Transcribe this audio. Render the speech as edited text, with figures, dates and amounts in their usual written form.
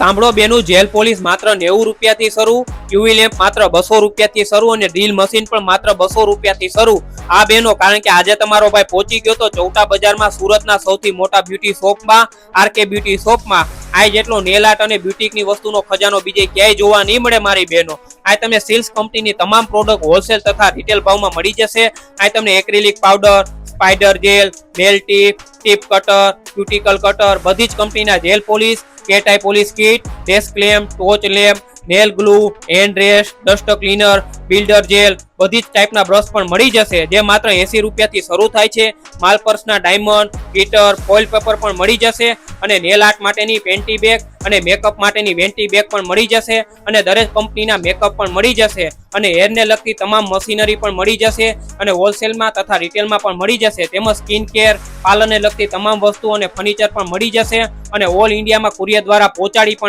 સાંભળો બેનું, jail police માત્ર 90 રૂપિયાથી શરૂ, યુવી લેમ્પ માત્ર 200 રૂપિયાથી શરૂ અને ડ્રીલ મશીન પણ માત્ર 200 રૂપિયાથી શરૂ. આ બેનો, કારણ કે આજે તમારો ભાઈ પહોંચી ગયો તો ચૌટા બજારમાં સુરતના સૌથી મોટા બ્યુટી શોપમાં, આરકે બ્યુટી શોપમાં. આ જેટલો નેલ આર્ટ અને બ્યુટીકની વસ્તુનો ખજાનો બીજે ક્યાંય જોવા નહીં મળે મારી બહેનો. આ તમને સિલ્ક કંપનીની તમામ પ્રોડક્ટ હોલસેલ તથા રિટેલ ભાવમાં મળી જશે. આ તમને acrylic powder, spider gel, nail tip, tip cutter, cuticle cutter, બધી જ કંપનીના gel polish, cat eye polish kit, desk lamp, torch lamp, nail glue, hand rest, dust cleaner, builder gel, બધી જ ટાઈપના બ્રશ પણ મળી જશે, જે માત્ર 80 રૂપિયાથી શરૂ થાય છે. માલપર્સના ડાયમંડ, ગિટર, ફોઇલ પેપર પણ મળી જશે અને નેલ આર્ટ માટેની પેન્ટી બેગ અને મેકઅપ માટેની વેન્ટી બેગ પણ મળી જશે અને દરેક કંપનીના મેકઅપ પણ મળી જશે અને હેરને લગતી તમામ મશીનરી પણ મળી જશે અને હોલસેલમાં તથા રિટેલમાં પણ મળી જશે. તેમજ સ્કિન કેર, પાર્લરને લગતી તમામ વસ્તુઓ અને ફર્નિચર પણ મળી જશે અને ઓલ ઇન્ડિયામાં કુરિયર દ્વારા પહોંચાડી પણ